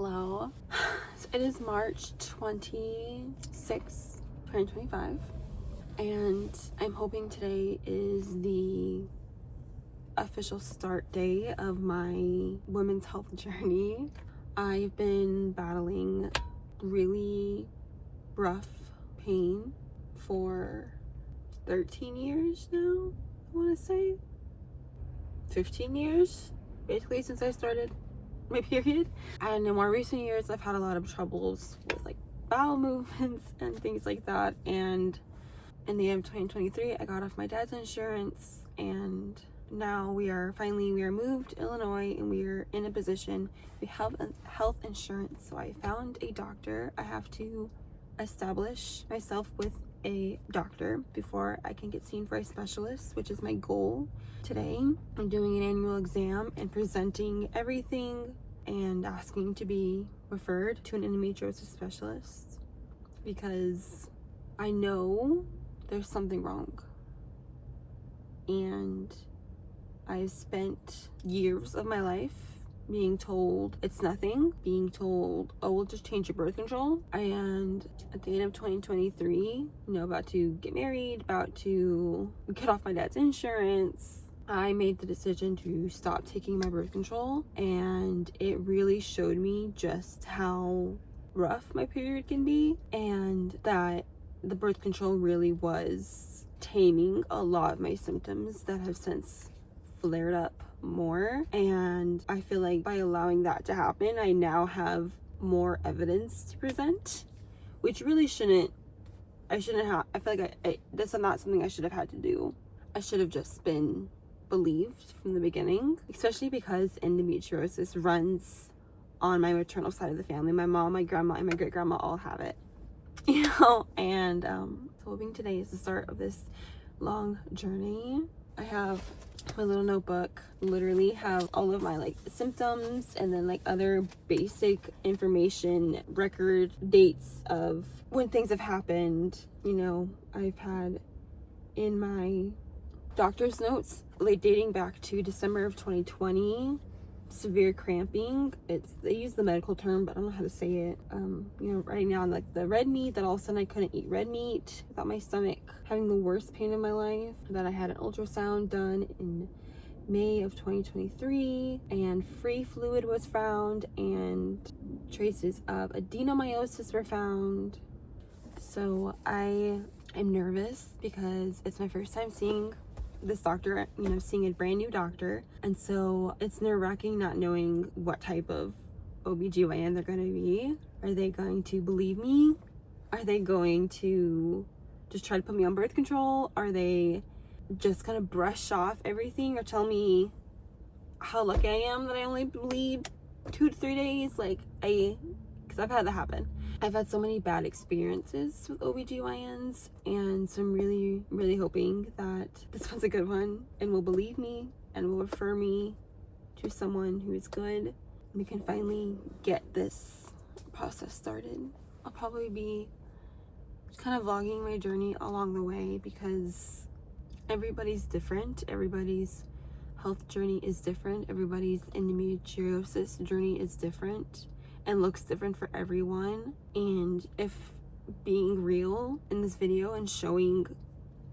Hello. So it is March 26, 2025, and I'm hoping today is the official start day of my women's health journey. I've been battling really rough pain for 13 years now, I want to say 15 years, basically since I started my period. And in more recent years, I've had a lot of troubles with like bowel movements and things like that. And in the end of 2023, I got off my dad's insurance, and now we are moved to Illinois, and we are in a position, we have health insurance. So I found a doctor. I have to establish myself with a doctor before I can get seen for a specialist, which is my goal. Today I'm doing an annual exam and presenting everything and asking to be referred to an endometriosis specialist, because I know there's something wrong. And I've spent years of my life being told it's nothing, being told, oh, we'll just change your birth control. And at the end of 2023, about to get married, about to get off my dad's insurance, I made the decision to stop taking my birth control. And it really showed me just how rough my period can be, and that the birth control really was taming a lot of my symptoms that have since flared up more. And I feel like by allowing that to happen, I now have more evidence to present, which really I feel like that's not something I should have had to do. I should have just been believed from the beginning, especially because endometriosis runs on my maternal side of the family. My mom, my grandma, and my great grandma all have it, and so hoping today is the start of this long journey. I have my little notebook, literally have all of my symptoms, and then other basic information, record dates of when things have happened. I've had in my doctor's notes, dating back to December of 2020, severe cramping. They use the medical term, but I don't know how to say it. Right now, the red meat, that all of a sudden I couldn't eat red meat without my stomach having the worst pain in my life. That I had an ultrasound done in May of 2023, and free fluid was found, and traces of adenomyosis were found. So I am nervous because it's my first time seeing this doctor, seeing a brand new doctor. And so it's nerve-wracking not knowing what type of OBGYN they're going to be. Are they going to believe me? Are they going to just try to put me on birth control? Are they just going to brush off everything or tell me how lucky I am that I only bleed 2 to 3 days? Because I've had that happen. I've had so many bad experiences with OBGYNs, and so I'm really, really hoping that this one's a good one and will believe me and will refer me to someone who is good. We can finally get this process started. I'll probably be kind of vlogging my journey along the way, because everybody's different. Everybody's health journey is different. Everybody's endometriosis journey is different and looks different for everyone. And if being real in this video and showing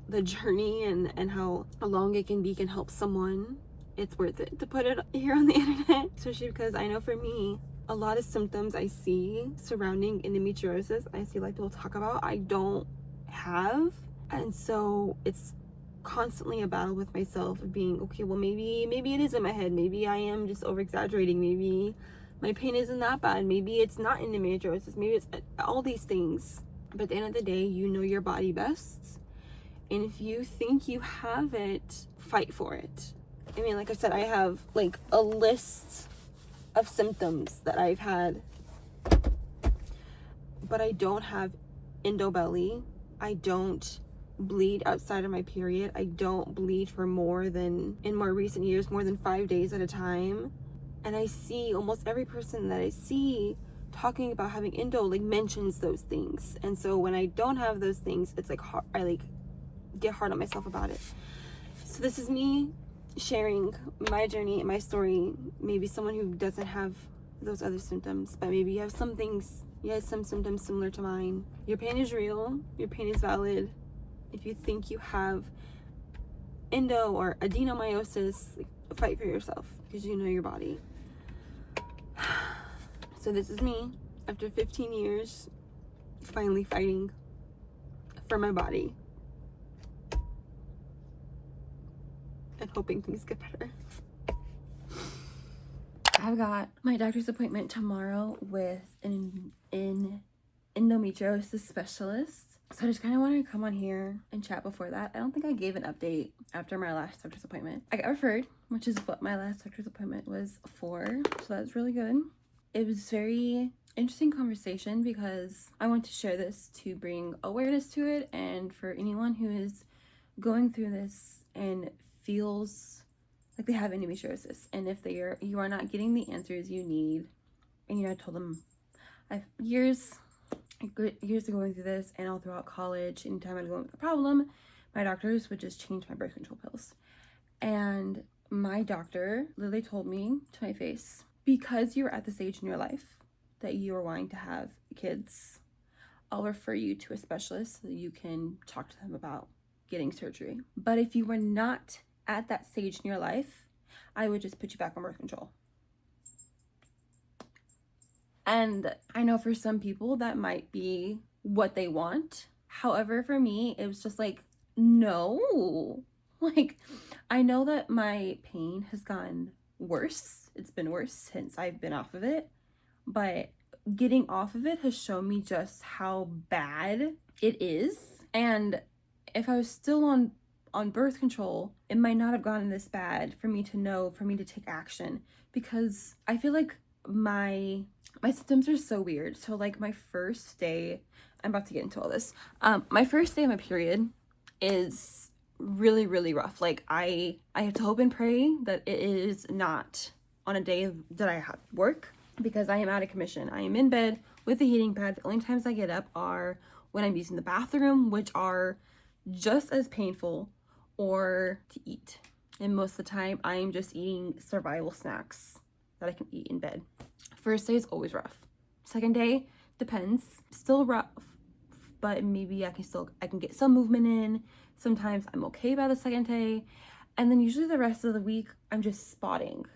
the journey and how long it can be can help someone, it's worth it to put it here on the internet. Especially because I know for me, a lot of symptoms I see surrounding endometriosis, I see people talk about, I don't have. And so it's constantly a battle with myself of being, okay, well, maybe it is in my head. Maybe I am just over exaggerating. Maybe my pain isn't that bad. Maybe it's not endometriosis. Maybe it's all these things. But at the end of the day, you know your body best. And if you think you have it, fight for it. I mean, like I said, I have a list of symptoms that I've had. But I don't have endo belly. I don't bleed outside of my period. I don't bleed for in more recent years, more than 5 days at a time. And I see almost every person that I see talking about having endo mentions those things. And so when I don't have those things, it's hard, I get hard on myself about it. So this is me sharing my journey and my story. Maybe someone who doesn't have those other symptoms, but maybe you have some symptoms similar to mine. Your pain is real. Your pain is valid. If you think you have endo or adenomyosis, fight for yourself because you know your body. So this is me after 15 years finally fighting for my body and hoping things get better. I've got my doctor's appointment tomorrow with an endometriosis specialist. So I just kind of wanted to come on here and chat before that. I don't think I gave an update after my last doctor's appointment. I got referred, which is what my last doctor's appointment was for. So that's really good. It was very interesting conversation because I want to share this to bring awareness to it, and for anyone who is going through this and feels like they have endometriosis, and if you are not getting the answers you need. And I told them I've years of going through this, and all throughout college, anytime I'd go with a problem, my doctors would just change my birth control pills. And my doctor literally told me to my face, because you're at this age in your life that you are wanting to have kids, I'll refer you to a specialist so that you can talk to them about getting surgery. But if you were not at that stage in your life, I would just put you back on birth control. And I know for some people that might be what they want. However, for me, it was just like, no. Like, I know that my pain has gotten worse. It's been worse since I've been off of it. But getting off of it has shown me just how bad it is. And if I was still on birth control, it might not have gotten this bad for me to take action, because I feel like my symptoms are so weird. So like my first day, I'm about to get into all this. My first day of my period is really, really rough. Like I have to hope and pray that it is not on a day that I have work, because I am out of commission. I am in bed with the heating pad. The only times I get up are when I'm using the bathroom, which are just as painful, or to eat. And most of the time I am just eating survival snacks that I can eat in bed. First day is always rough. Second day, depends. Still rough, but maybe I can get some movement in. Sometimes I'm okay by the second day. And then usually the rest of the week, I'm just spotting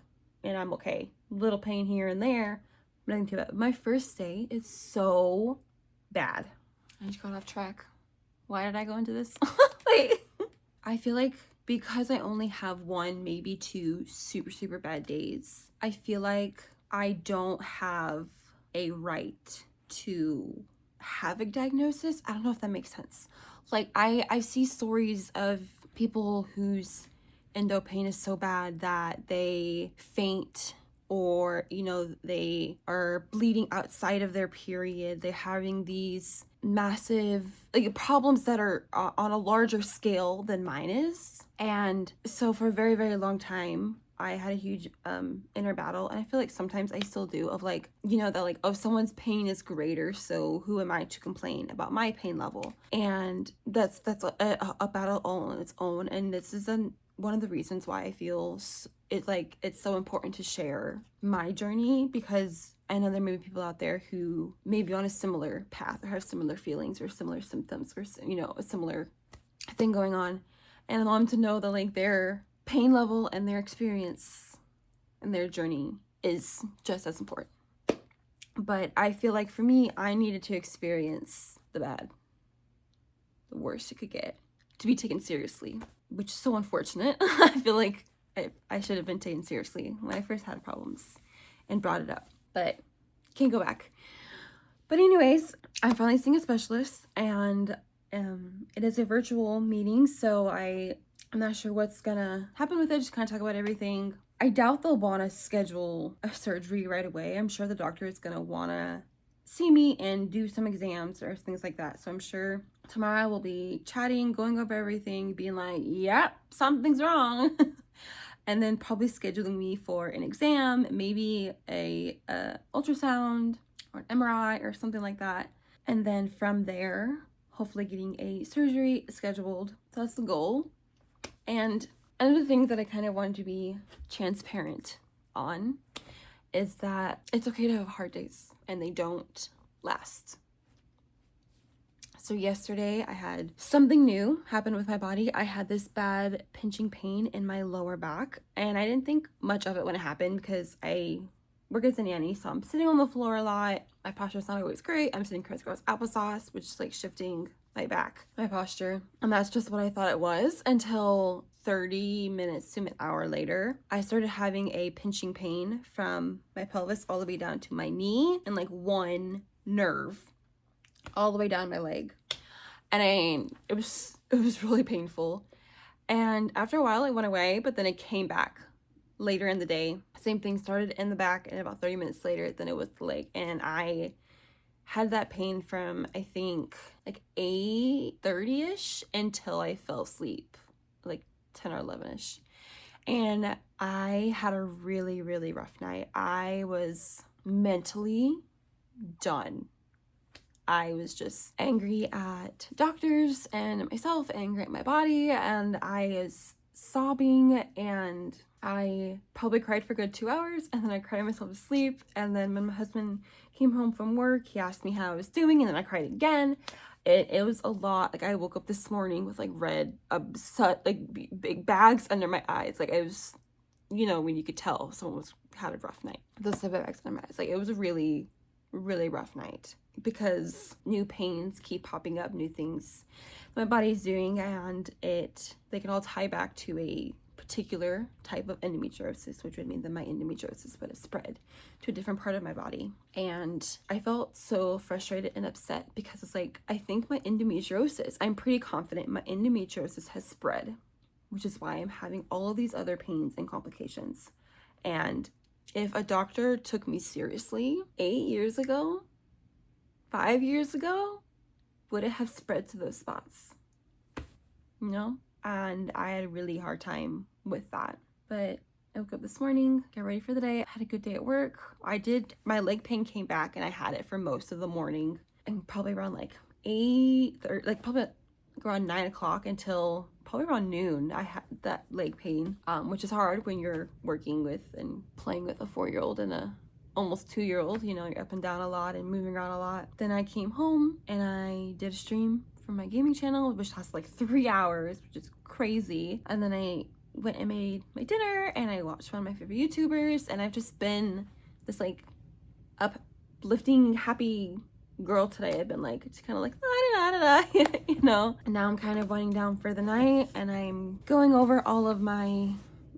and I'm okay. Little pain here and there, but nothing too bad. My first day is so bad. I just got off track. Why did I go into this? Wait. I feel like because I only have one, maybe two super, super bad days, I feel like I don't have a right to have a diagnosis. I don't know if that makes sense. Like I see stories of people whose endo pain is so bad that they faint, or they are bleeding outside of their period. They're having these massive problems that are on a larger scale than mine is. And so for a very, very long time, I had a huge inner battle, and I feel like sometimes I still do, of that someone's pain is greater, so who am I to complain about my pain level? And that's a battle all on its own. And this is one of the reasons why I feel it's so important to share my journey, because I know there may be people out there who may be on a similar path or have similar feelings or similar symptoms or a similar thing going on, and I want them to know that their pain level and their experience and their journey is just as important. But I feel like for me, I needed to experience the worst it could get, to be taken seriously, which is so unfortunate. I feel like I should have been taken seriously when I first had problems and brought it up, but can't go back. But anyways, I'm finally seeing a specialist, and it is a virtual meeting, so I'm not sure what's gonna happen with it. Just kind of talk about everything. I doubt they'll want to schedule a surgery right away. I'm sure the doctor is gonna want to see me and do some exams or things like that. So I'm sure tomorrow we'll be chatting, going over everything, being like, yep, something's wrong. And then probably scheduling me for an exam, maybe a ultrasound or an MRI or something like that. And then from there, hopefully getting a surgery scheduled. So that's the goal. And another thing that I kind of wanted to be transparent on is that it's okay to have hard days and they don't last. So yesterday I had something new happen with my body. I had this bad pinching pain in my lower back, and I didn't think much of it when it happened because I work as a nanny, so I'm sitting on the floor a lot. My posture's not always great. I'm sitting crisscross applesauce, which is like shifting my back, my posture. And that's just what I thought it was until 30 minutes to an hour later, I started having a pinching pain from my pelvis all the way down to my knee and like one nerve all the way down my leg. And it was really painful. And after a while it went away, but then it came back later in the day. Same thing, started in the back, and about 30 minutes later then it was the leg. And I had that pain from I think like 8:30ish until I fell asleep, like 10 or 11ish. And I had a really, really rough night. I was mentally done. I was just angry at doctors and myself, angry at my body, and I was sobbing, and I probably cried for a good 2 hours, and then I cried myself to sleep. And then when my husband came home from work, he asked me how I was doing, and then I cried again. It was a lot. Like, I woke up this morning with like red, big bags under my eyes. Like, I was, you know, when you could tell someone had a rough night. Those type of bags under my eyes. Like, it was a really, really rough night because new pains keep popping up, new things my body's doing, and they can all tie back to a particular type of endometriosis, which would mean that my endometriosis would have spread to a different part of my body. And I felt so frustrated and upset because it's like, I think my endometriosis, I'm pretty confident my endometriosis has spread, which is why I'm having all of these other pains and complications. And if a doctor took me seriously 8 years ago, 5 years ago, would it have spread to those spots? You know? And I had a really hard time with that. But I woke up this morning, got ready for the day. I had a good day at work. My leg pain came back, and I had it for most of the morning. And probably around like 9 o'clock until probably around noon, I had that leg pain, which is hard when you're working with and playing with a 4-year-old and a almost 2-year-old. You know, you're up and down a lot and moving around a lot. Then I came home and I did a stream from my gaming channel, which lasted like 3 hours, which is crazy. And then I went and made my dinner, and I watched one of my favorite YouTubers, and I've just been this like uplifting, happy girl today. I've been like, just kind of like, you know. And now I'm kind of winding down for the night, and I'm going over all of my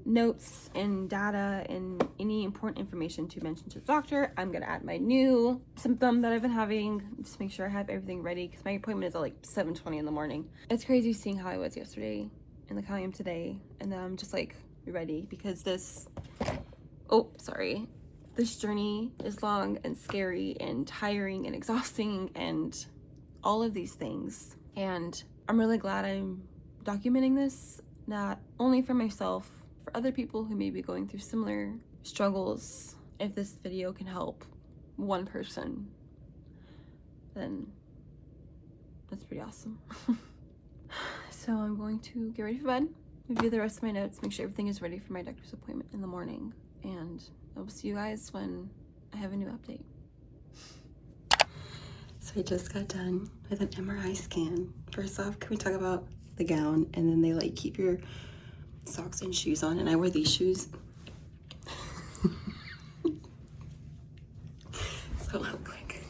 notes and data and any important information to mention to the doctor. I'm gonna add my new symptom that I've been having, just make sure I have everything ready, because my appointment is at like 7:20 in the morning. It's crazy seeing how I was yesterday and like how I am today, and then I'm just like ready, because this journey is long and scary and tiring and exhausting and all of these things. And I'm really glad I'm documenting this, not only for myself, for other people who may be going through similar struggles. If this video can help one person, then that's pretty awesome. So I'm going to get ready for bed, review the rest of my notes, make sure everything is ready for my doctor's appointment in the morning, and I will see you guys when I have a new update. So I just got done with an MRI scan. First off, can we talk about the gown? And then they like keep your socks and shoes on, and I wear these shoes. So real quick.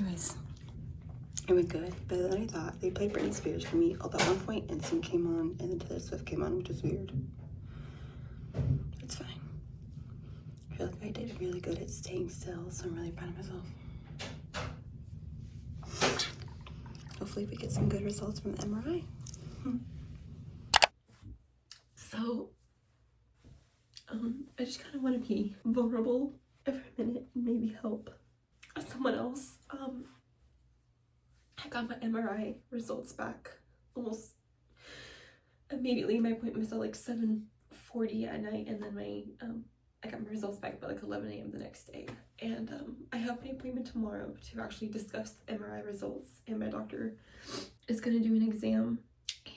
Anyways, it went good, better than I thought. They played Britney Spears for me. Although at one point NSYNC came on, and then Taylor Swift came on, which is weird. It's fine. I feel like I did really good at staying still, so I'm really proud of myself. Hopefully we get some good results from the MRI. So, I just kind of want to be vulnerable for a minute and maybe help someone else. I got my MRI results back almost immediately. My appointment was at like 7:40 at night, and then I got my results back by like 11 a.m. the next day. And I have an appointment tomorrow to actually discuss the MRI results, and my doctor is going to do an exam.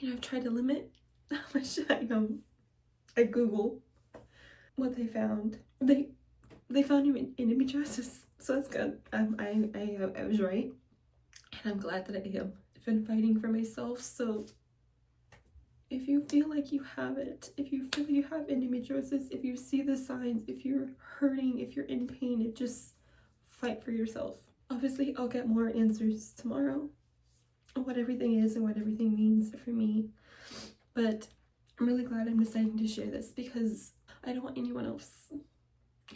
And I've tried to limit how much I I Google what they found. They found you in endometriosis, so that's good. I was right, and I'm glad that I am. I've been fighting for myself. So if you feel like you have it, if you feel like you have endometriosis, if you see the signs, if you're hurting, if you're in pain, just fight for yourself. Obviously, I'll get more answers tomorrow on what everything is and what everything means for me. But I'm really glad I'm deciding to share this because I don't want anyone else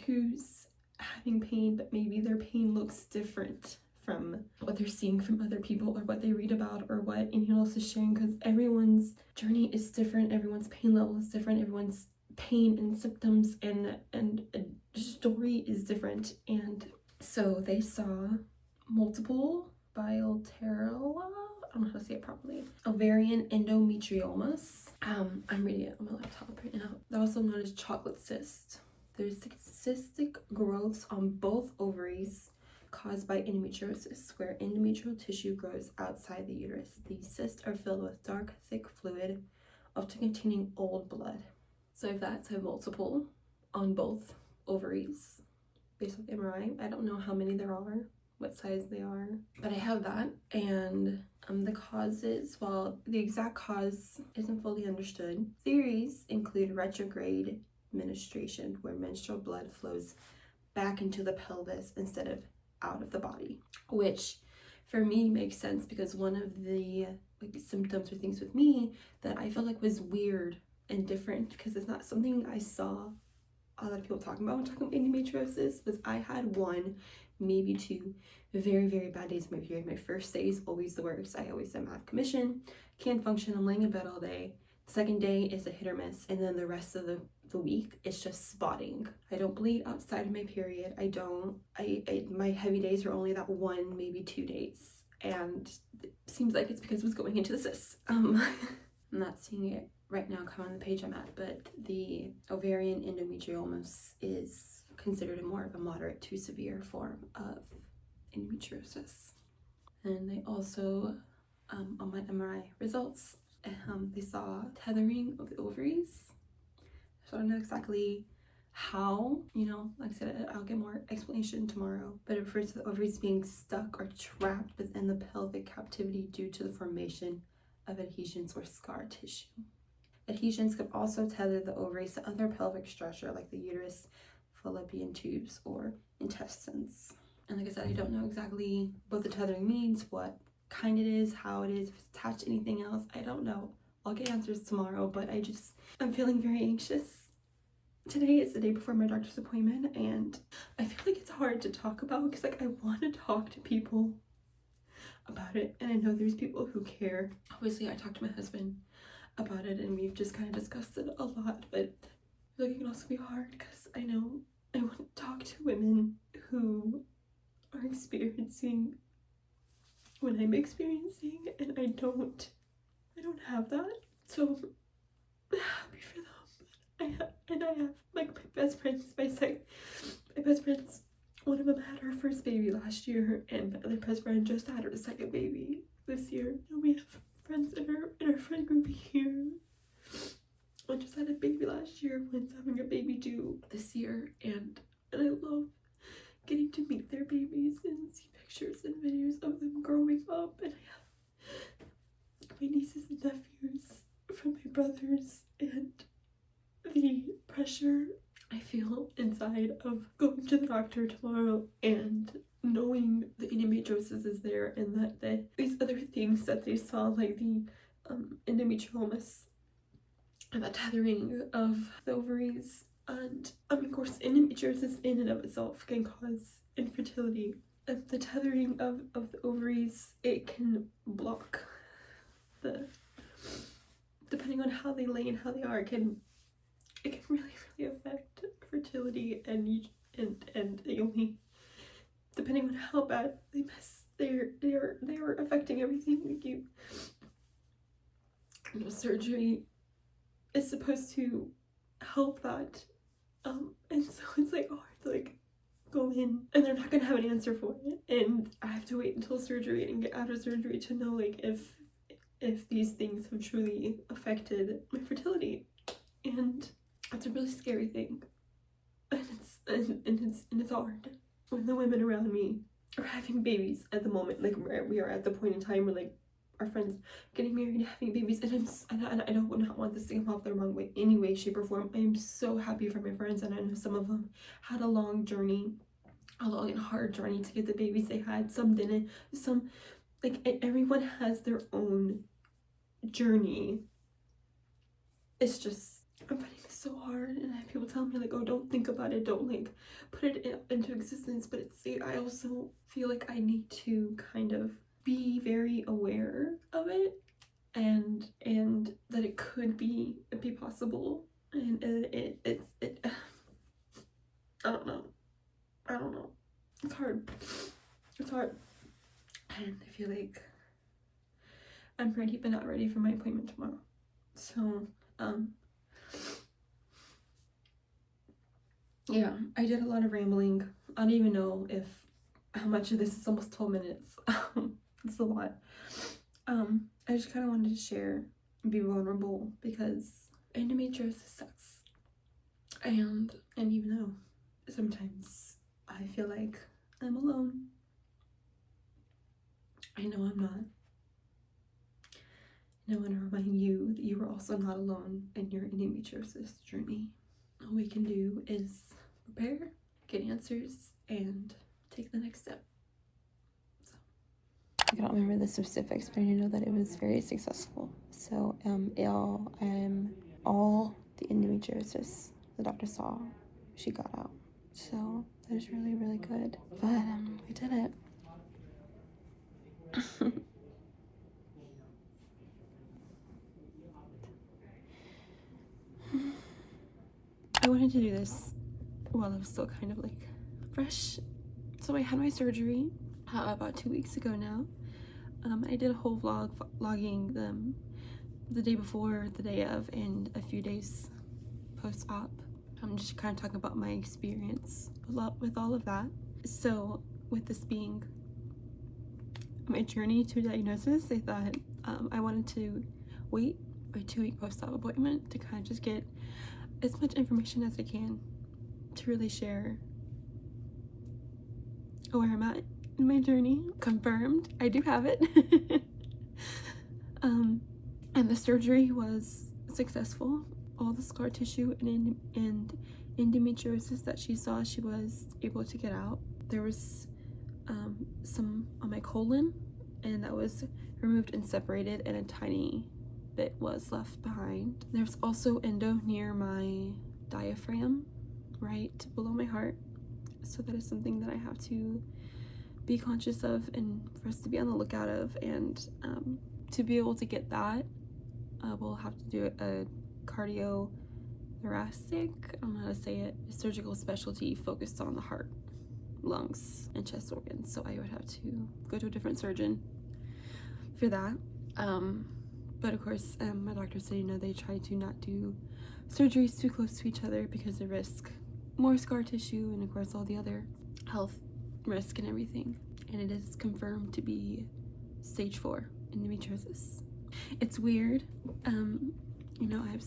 who's having pain, but maybe their pain looks different from what they're seeing from other people or what they read about or what anyone else is sharing, because everyone's journey is different, everyone's pain level is different, everyone's pain and symptoms and story is different. And so they saw multiple bilateral, I don't know how to say it properly, ovarian endometriomas. I'm reading it on my laptop right now. They're also known as chocolate cyst. There's cystic growths on both ovaries caused by endometriosis, where endometrial tissue grows outside the uterus. These cysts are filled with dark, thick fluid, often containing old blood. So if that's a multiple on both ovaries, based on MRI, I don't know how many there are, what size they are, but I have that. And the causes, well, the exact cause isn't fully understood. Theories include retrograde menstruation, where menstrual blood flows back into the pelvis instead of out of the body, which for me makes sense because one of the symptoms or things with me that I felt like was weird and different, because it's not something I saw a lot of people talking about when talking about endometriosis, was I had one, maybe two very, very bad days of my period. My first day is always the worst. I always am out of commission, can't function, I'm laying in bed all day. The second day is a hit or miss, and then the rest of the week it's just spotting. I don't bleed outside of my period. My heavy days are only that 1, maybe 2 days, and it seems like it's because it was going into the cysts. I'm not seeing it right now come on the page I'm at, but the ovarian endometriomas is considered more of a moderate to severe form of endometriosis. And they also, on my MRI results, they saw tethering of the ovaries. So I don't know exactly how, like I said, I'll get more explanation tomorrow, but it refers to the ovaries being stuck or trapped within the pelvic cavity due to the formation of adhesions or scar tissue. Adhesions could also tether the ovaries to other pelvic structure like the uterus, fallopian tubes, or intestines. And like I said, I don't know exactly what the tethering means, what kind it is, how it is, if it's attached to anything else. I don't know. I'll get answers tomorrow, but I'm feeling very anxious. Today is the day before my doctor's appointment, and I feel like it's hard to talk about because I want to talk to people about it, and I know there's people who care. Obviously, I talked to my husband about it, and we've just kind of discussed it a lot, but I feel like it can also be hard because I know I want to talk to women who are experiencing what I'm experiencing, and I don't have that. So I'm happy for them. I have like my best friends, one of them had her first baby last year, and my other best friend just had her second baby this year. And we have friends in our friend group here. I just had a baby last year, one's having a baby due this year, and I love getting to meet their babies and see pictures and videos of them growing up. And I have my nieces and nephews from my brothers, and the pressure I feel inside of going to the doctor tomorrow and knowing the endometriosis is there, and that these other things that they saw, like the endometriomas and the tethering of the ovaries, and of course endometriosis in and of itself can cause infertility. And the tethering of the ovaries, it can block depending on how they lay and how they are, it can really affect fertility, and they only, depending on how bad they mess, they are affecting everything. Surgery is supposed to help that, and so it's like hard to go in, and they're not gonna have an answer for it, and I have to wait until surgery and get out of surgery to know if these things have truly affected my fertility. And It's a really scary thing, and it's hard when the women around me are having babies at the moment. Like we are at the point in time where like our friends getting married, having babies, and I don't not want this to come off the wrong way, any way, shape, or form. I am so happy for my friends, and I know some of them had a long journey, a long and hard journey to get the babies they had. Some didn't. Some, like, everyone has their own journey. It's just, I'm finding this so hard, and I have people tell me like, oh, don't think about it, don't like put it into existence. But it's, I also feel like I need to kind of be very aware of it, and that it could be possible, and it I don't know. It's hard. And I feel like I'm ready but not ready for my appointment tomorrow. So yeah, I did a lot of rambling. I don't even know how much of this is almost 12 minutes. It's a lot. I just kind of wanted to share and be vulnerable, because endometriosis sucks. And even though sometimes I feel like I'm alone, I know I'm not. And I want to remind you that you are also not alone in your endometriosis journey. All we can do is prepare, get answers, and take the next step. So I don't remember the specifics, but I know that it was very successful. So all the endometriosis the doctor saw, she got out. So that was really, really good. But we did it. I wanted to do this while I was still kind of like fresh. So I had my surgery about 2 weeks ago now. I did a whole vlogging them the day before, the day of, and a few days post-op. I'm just kind of talking about my experience with all of that. So with this being my journey to diagnosis, I thought I wanted to wait my 2-week post-op appointment to kind of just get as much information as I can to really share where I'm at in my journey. Confirmed, I do have it. And the surgery was successful. All the scar tissue and endometriosis that she saw, she was able to get out. There was some on my colon, and that was removed and separated, and a tiny bit was left behind. There's also endo near my diaphragm, right below my heart. So that is something that I have to be conscious of, and for us to be on the lookout of. And to be able to get that, we'll have to do a cardiothoracic, I don't know how to say it, a surgical specialty focused on the heart, lungs, and chest organs. So I would have to go to a different surgeon for that. But of course, my doctor said, they try to not do surgeries too close to each other because they risk more scar tissue, and of course all the other health risk and everything. And it is confirmed to be stage 4 endometriosis. It's weird. I've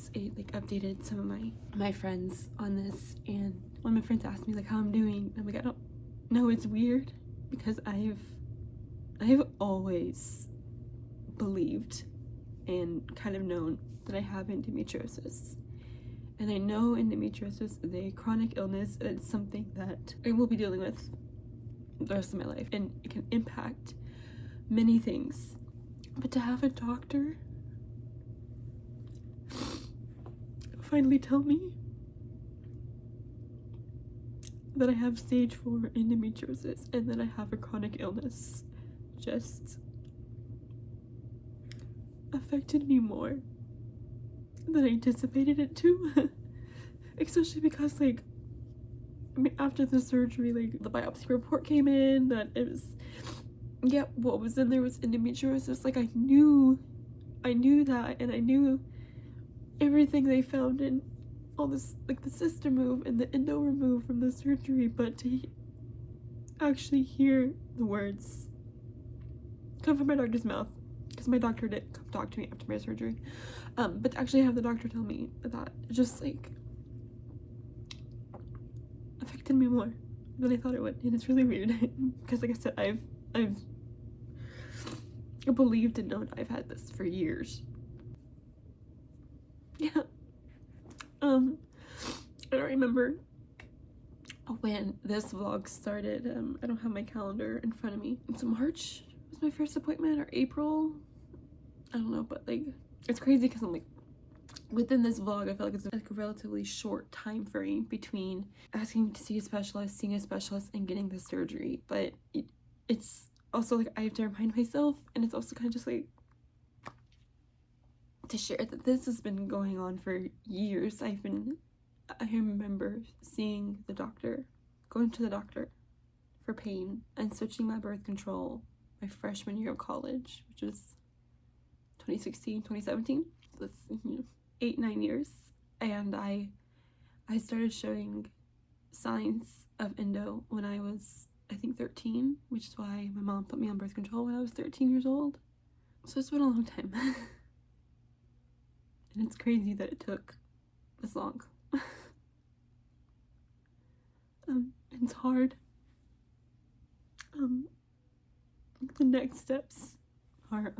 updated some of my friends on this, and one of my friends asked me like how I'm doing. I'm like, I don't know. It's weird because I've always believed and kind of known that I have endometriosis. And I know endometriosis is a chronic illness. It's something that I will be dealing with the rest of my life, and it can impact many things. But to have a doctor finally tell me that I have stage 4 endometriosis and that I have a chronic illness just affected me more than I anticipated it to. Especially because after the surgery, the biopsy report came in that it was, what was in there was endometriosis. I knew that, and I knew everything they found in all this, the cyst removed and the endo removed from the surgery. But to actually hear the words come from my doctor's mouth, because my doctor didn't come talk to me after my surgery, but to actually have the doctor tell me that, just affected me more than I thought it would, and it's really weird because, like I said, I've believed and known I've had this for years. Yeah. I don't remember when this vlog started. I don't have my calendar in front of me. It's March was my first appointment, or April. I don't know, but like, it's crazy because I'm like, within this vlog, I feel like it's like a relatively short time frame between asking to see a specialist, seeing a specialist, and getting the surgery. But it's also like I have to remind myself, and it's also kind of just like to share that this has been going on for years. I remember seeing the doctor, going to the doctor for pain and switching my birth control my freshman year of college, which was 2016, 2017. So that's, 8-9 years. And I started showing signs of endo when I was, I think, 13, which is why my mom put me on birth control when I was 13 years old. So it's been a long time. And it's crazy that it took this long. It's hard. The next steps are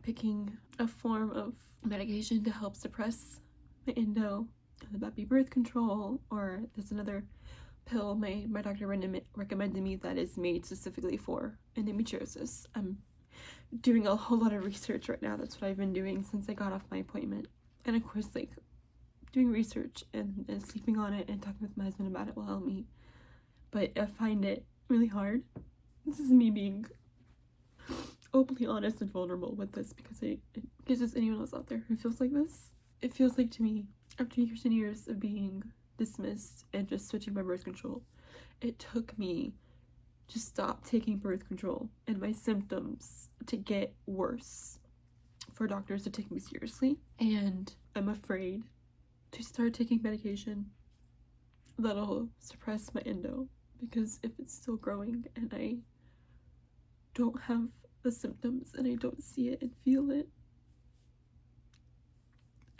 picking a form of medication to help suppress my endo, whether that be birth control, or there's another pill my doctor recommended me that is made specifically for endometriosis. I'm doing a whole lot of research right now. That's what I've been doing since I got off my appointment. And of course, like, doing research and sleeping on it and talking with my husband about it will help me. But I find it really hard. This is me being openly honest and vulnerable with this, because in case there's anyone else out there who feels like this, it feels like to me, after years and years of being dismissed and just switching my birth control, it took me to stop taking birth control and my symptoms to get worse for doctors to take me seriously. And I'm afraid to start taking medication that'll suppress my endo, because if it's still growing and I don't have the symptoms and I don't see it and feel it,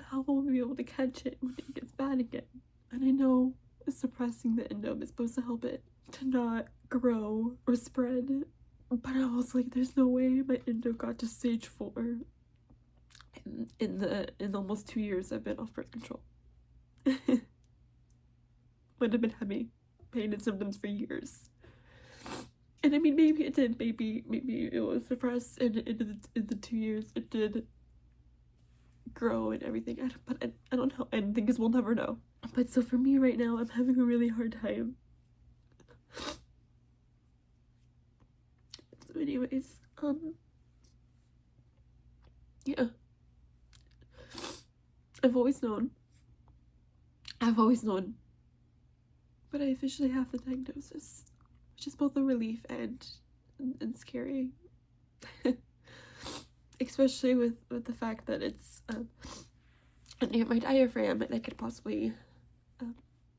how will we be able to catch it when it gets bad again? And I know suppressing the endo is supposed to help it to not grow or spread, but I was like, there's no way my endo got to stage 4 in almost 2 years I've been off birth control. But I've been having pain and symptoms for years. And I mean, maybe it did, maybe it was suppressed, and in the 2 years it did grow and everything. But I don't know, and things we'll never know. But so for me right now, I'm having a really hard time. So anyways, yeah. I've always known, but I officially have the diagnosis, which is both a relief and scary. Especially with the fact that it's near my diaphragm, and I could possibly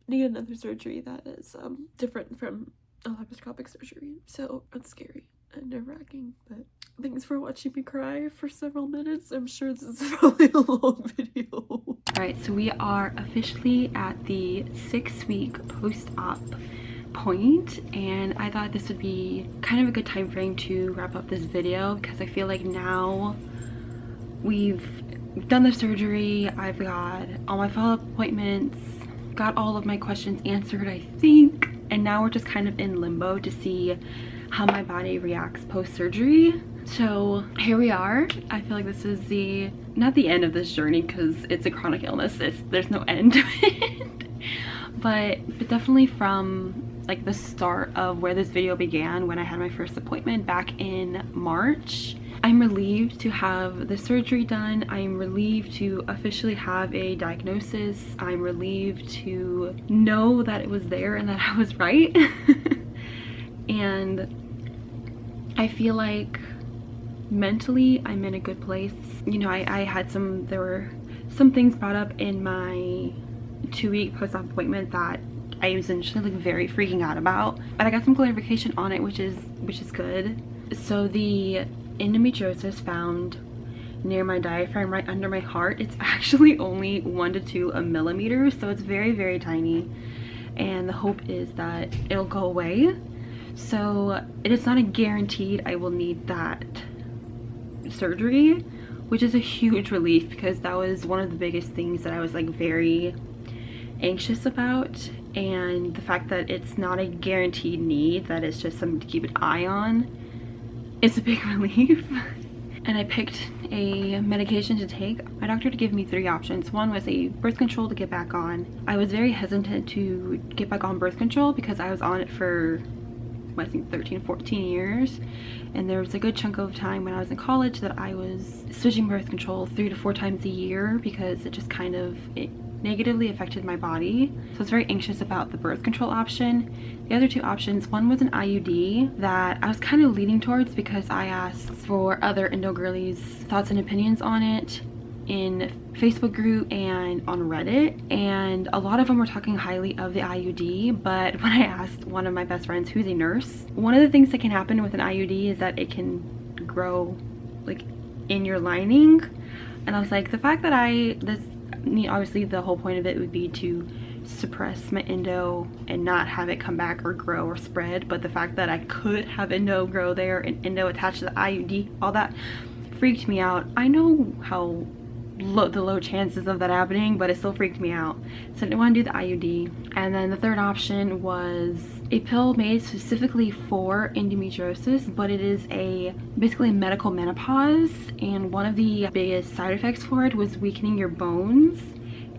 need another surgery that is different from a laparoscopic surgery. So it's scary and nerve-wracking. But thanks for watching me cry for several minutes. I'm sure this is probably a long video. Alright, so we are officially at the 6-week post-op point, and I thought this would be kind of a good time frame to wrap up this video, because I feel like now we've done the surgery, I've got all my follow-up appointments, got all of my questions answered, I think, and now we're just kind of in limbo to see how my body reacts post-surgery. So here we are. I feel like this is not the end of this journey, because it's a chronic illness. There's no end to it. But definitely from like the start of where this video began, when I had my first appointment back in March, I'm relieved to have the surgery done. I'm relieved to officially have a diagnosis. I'm relieved to know that it was there and that I was right. And I feel like mentally I'm in a good place. You know, I had there were some things brought up in my 2-week post-op appointment that I was initially like very freaking out about, but I got some clarification on it, which is good. So the endometriosis found near my diaphragm, right under my heart, it's actually only 1 to 2 millimeters, so it's very, very tiny. and the hope is that it'll go away. So it is not a guaranteed I will need that surgery, which is a huge relief because that was one of the biggest things that I was like very anxious about. And the fact that it's not a guaranteed need, that it's just something to keep an eye on, is a big relief. And I picked a medication to take. My doctor gave me 3 options. One was a birth control to get back on. I was very hesitant to get back on birth control because I was on it for, I think, 13, 14 years. And there was a good chunk of time when I was in college that I was switching birth control 3 to 4 times a year because it just kind of, it negatively affected my body. So I was very anxious about the birth control option. The other 2 options, one was an IUD that I was kind of leaning towards because I asked for other endo girlies' thoughts and opinions on it in Facebook group and on Reddit, and a lot of them were talking highly of the IUD. But when I asked one of my best friends who's a nurse, one of the things that can happen with an IUD is that it can grow like in your lining. And I was like, the fact that obviously the whole point of it would be to suppress my endo and not have it come back or grow or spread, but the fact that I could have endo grow there and endo attached to the IUD, all that freaked me out. I know how low chances of that happening, but it still freaked me out, so I didn't want to do the IUD. And then the third option was a pill made specifically for endometriosis, but it is basically medical menopause, and one of the biggest side effects for it was weakening your bones.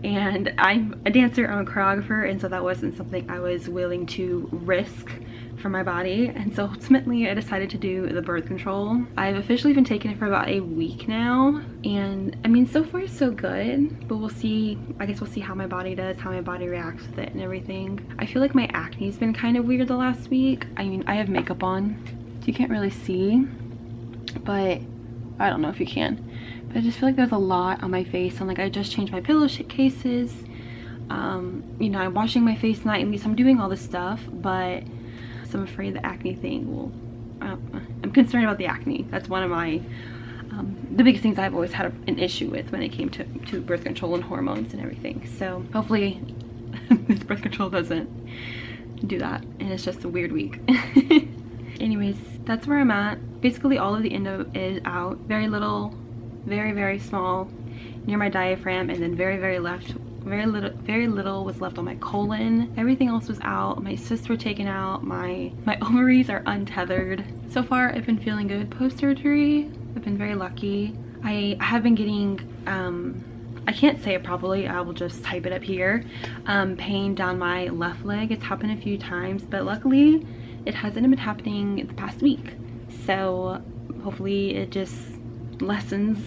And I'm a dancer, I'm a choreographer, and so that wasn't something I was willing to risk for my body. And so ultimately I decided to do the birth control. I've officially been taking it for about a week now, and I mean, so far so good, but we'll see. I guess we'll see how my body does, how my body reacts with it and everything. I feel like my acne's been kind of weird the last week. I mean, I have makeup on, so you can't really see, but I don't know if you can, but I just feel like there's a lot on my face. And like, I just changed my pillow cases, you know, I'm washing my face nightly, so I'm doing all this stuff, but so I'm afraid the acne thing will, I'm concerned about the acne. That's one of my, the biggest things I've always had an issue with when it came to birth control and hormones and everything. So hopefully this birth control doesn't do that and it's just a weird week. Anyways, that's where I'm at. Basically all of the endo is out. Very little, very small near my diaphragm, and then very little was left on my colon. Everything else was out. My cysts were taken out. My ovaries are untethered. So far I've been feeling good post-surgery. I've been very lucky. I have been getting I can't say it properly, I will just type it up here, pain down my left leg. It's happened a few times, but luckily it hasn't been happening the past week, so hopefully it just lessens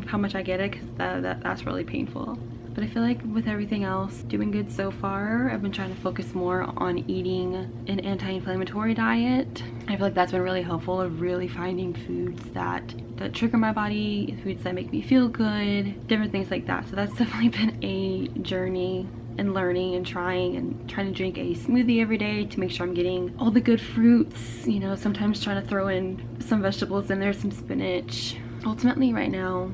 how much I get it, because that's really painful. But I feel like with everything else, doing good so far. I've been trying to focus more on eating an anti-inflammatory diet. I feel like that's been really helpful, of really finding foods that trigger my body, foods that make me feel good, different things like that. So that's definitely been a journey and learning and trying to drink a smoothie every day to make sure I'm getting all the good fruits, you know, sometimes trying to throw in some vegetables in there, some spinach. Ultimately right now,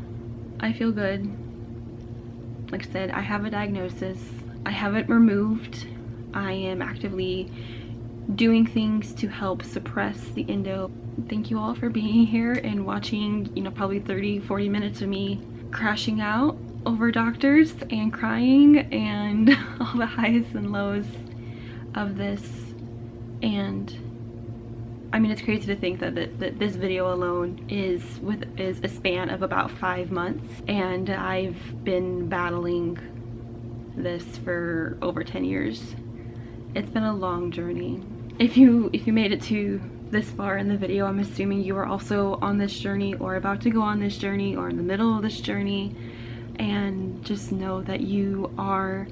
I feel good. Like I said, I have a diagnosis. I have it removed. I am actively doing things to help suppress the endo. Thank you all for being here and watching, you know, probably 30-40 minutes of me crashing out over doctors and crying and all the highs and lows of this. And I mean, it's crazy to think that this video alone is a span of about 5 months, and I've been battling this for over 10 years. It's been a long journey. If you made it to this far in the video, I'm assuming you are also on this journey or about to go on this journey or in the middle of this journey, and just know that you are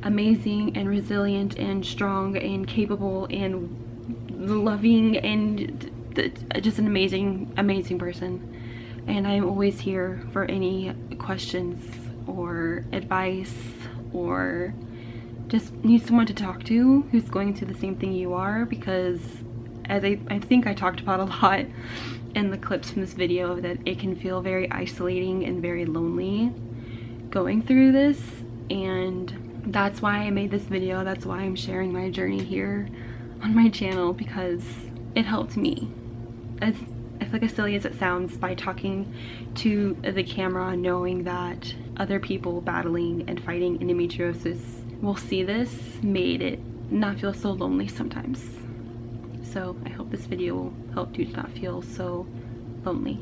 amazing and resilient and strong and capable and loving and just an amazing person. And I'm always here for any questions or advice, or just need someone to talk to who's going through the same thing you are, because as I think I talked about a lot in the clips from this video, that it can feel very isolating and very lonely going through this. And that's why I made this video. That's why I'm sharing my journey here on my channel, because it helped me. As I feel like as silly as it sounds, by talking to the camera, knowing that other people battling and fighting endometriosis will see this, made it not feel so lonely sometimes. So I hope this video will help you to not feel so lonely.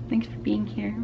Thanks for being here.